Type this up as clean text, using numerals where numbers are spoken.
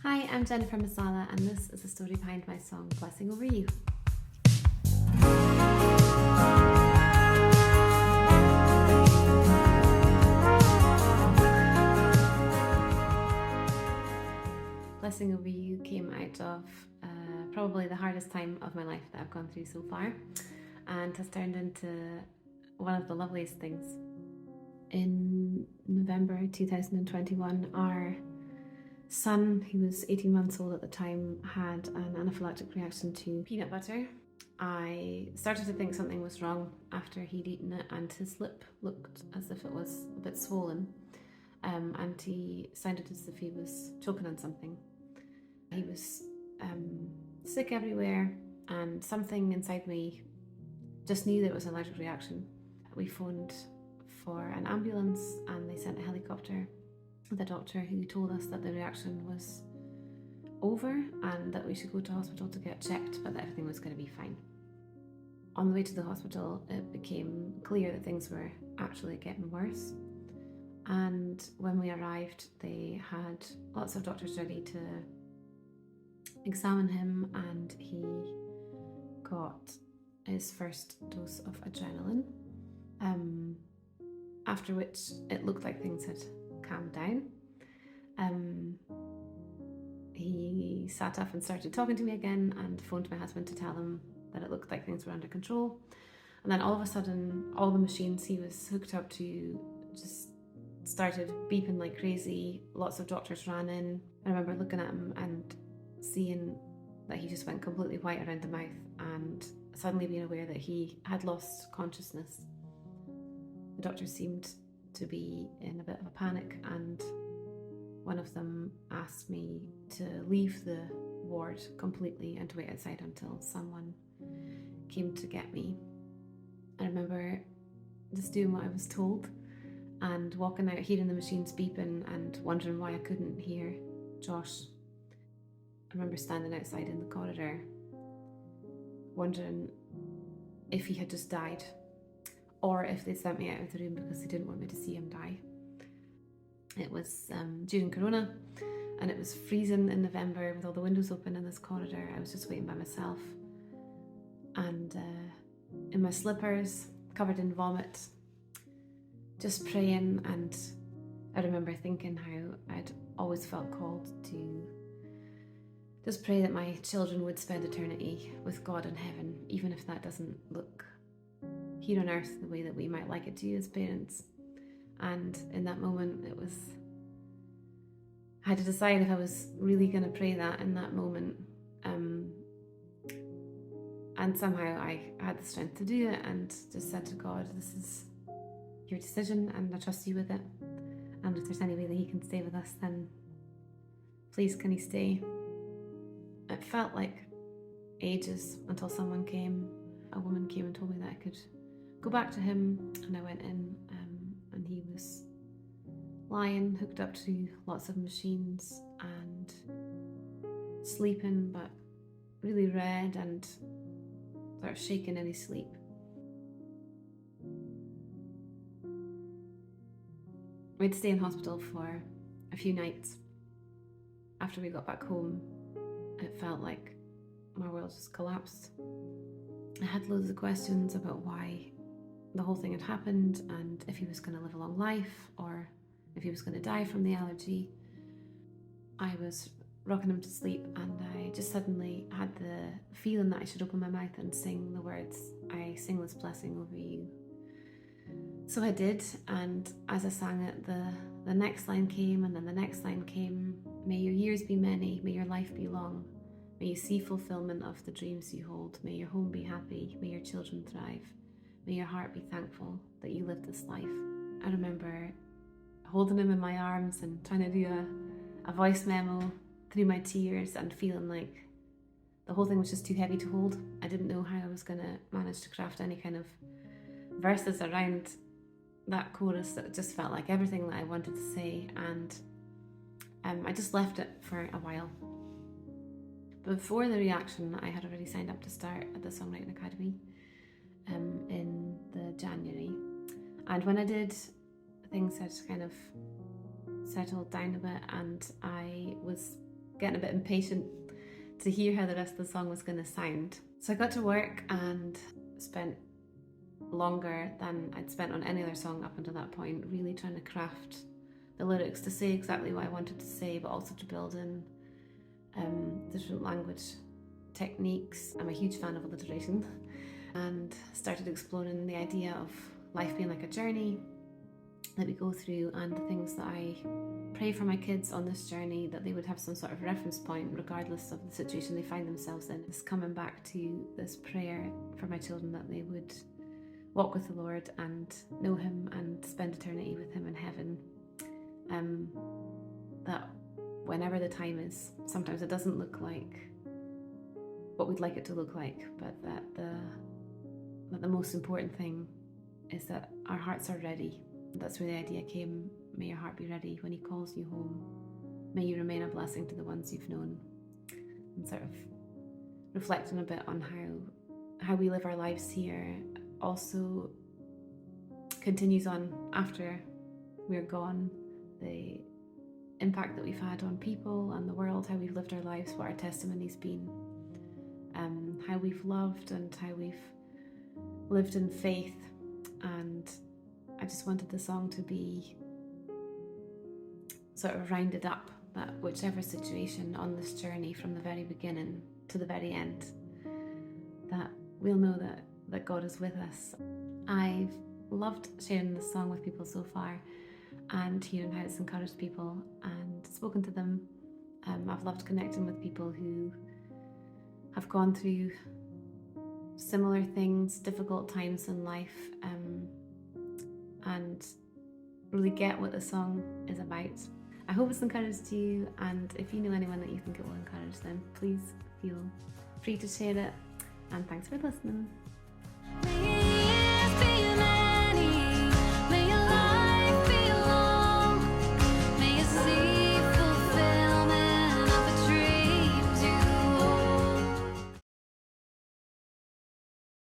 Hi, I'm Jennifer Masala, and this is the story behind my song Blessing Over You. Blessing Over You came out of probably the hardest time of my life that I've gone through so far, and has turned into one of the loveliest things. In November 2021, our son, who was 18 months old at the time, had an anaphylactic reaction to peanut butter. I started to think something was wrong after he'd eaten it, and his lip looked as if it was a bit swollen, and he sounded as if he was choking on something. He was sick everywhere, and something inside me just knew that it was an allergic reaction. We phoned for an ambulance and they sent a helicopter with a doctor who told us that the reaction was over and that we should go to hospital to get checked, but that everything was going to be fine. On the way to the hospital, it became clear that things were actually getting worse. And when we arrived, they had lots of doctors ready to examine him, and he got his first dose of adrenaline, after which it looked like things had calmed down. He sat up and started talking to me again, and phoned my husband to tell him that it looked like things were under control. And then all of a sudden, all the machines he was hooked up to just started beeping like crazy. Lots of doctors ran in. I remember looking at him and seeing that he just went completely white around the mouth, and suddenly being aware that he had lost consciousness. The doctors seemed to be in a bit of a panic, and one of them asked me to leave the ward completely and to wait outside until someone came to get me. I remember just doing what I was told and walking out, hearing the machines beeping and wondering why I couldn't hear Josh. I remember standing outside in the corridor wondering if he had just died, or if they sent me out of the room because they didn't want me to see him die. It was during Corona, and it was freezing in November with all the windows open in this corridor. I was just waiting by myself, and in my slippers, covered in vomit, just praying. And I remember thinking how I'd always felt called to just pray that my children would spend eternity with God in heaven, even if that doesn't look here on earth the way that we might like it to as parents. And in that moment, I had to decide if I was really going to pray that in that moment. And somehow I had the strength to do it, and just said to God, this is your decision and I trust you with it. And if there's any way that he can stay with us, then please can he stay. It felt like ages until a woman came and told me that I could go back to him, and I went in, and he was lying hooked up to lots of machines and sleeping, but really red and sort of shaking in his sleep. We'd stay in hospital for a few nights. After we got back home, it felt like my world just collapsed. I had loads of questions about why the whole thing had happened, and if he was going to live a long life or if he was going to die from the allergy. I was rocking him to sleep, and I just suddenly had the feeling that I should open my mouth and sing the words, I sing this blessing over you. So I did, and as I sang it, the next line came, and then the next line came. May your years be many, may your life be long. May you see fulfillment of the dreams you hold. May your home be happy, may your children thrive. May your heart be thankful that you lived this life. I remember holding him in my arms and trying to do a voice memo through my tears, and feeling like the whole thing was just too heavy to hold. I didn't know how I was going to manage to craft any kind of verses around that chorus. That just felt like everything that I wanted to say, and I just left it for a while. Before the reaction, I had already signed up to start at the Songwriting Academy in the January, and when I did, things had kind of settled down a bit, and I was getting a bit impatient to hear how the rest of the song was going to sound. So I got to work and spent longer than I'd spent on any other song up until that point, really trying to craft the lyrics to say exactly what I wanted to say, but also to build in different language techniques. I'm a huge fan of alliteration and started exploring the idea of life being like a journey that we go through, and the things that I pray for my kids on this journey, that they would have some sort of reference point regardless of the situation they find themselves in. It's coming back to this prayer for my children, that they would walk with the Lord and know Him and spend eternity with Him in heaven. That whenever the time is, sometimes it doesn't look like what we'd like it to look like, but that the most important thing is that our hearts are ready. That's where the idea came. May your heart be ready when He calls you home. May you remain a blessing to the ones you've known. And sort of reflecting a bit on how we live our lives here also continues on after we're gone. The impact that we've had on people and the world, how we've lived our lives, what our testimony's been, how we've loved and how we've lived in faith. And I just wanted the song to be sort of rounded up, that whichever situation on this journey from the very beginning to the very end, that we'll know that God is with us. I've loved sharing this song with people so far and hearing how it's encouraged people and spoken to them. I've loved connecting with people who have gone through similar things, difficult times in life, and really get what the song is about. I hope it's encouraged you, and if you know anyone that you think it will encourage them, please feel free to share it, and thanks for listening.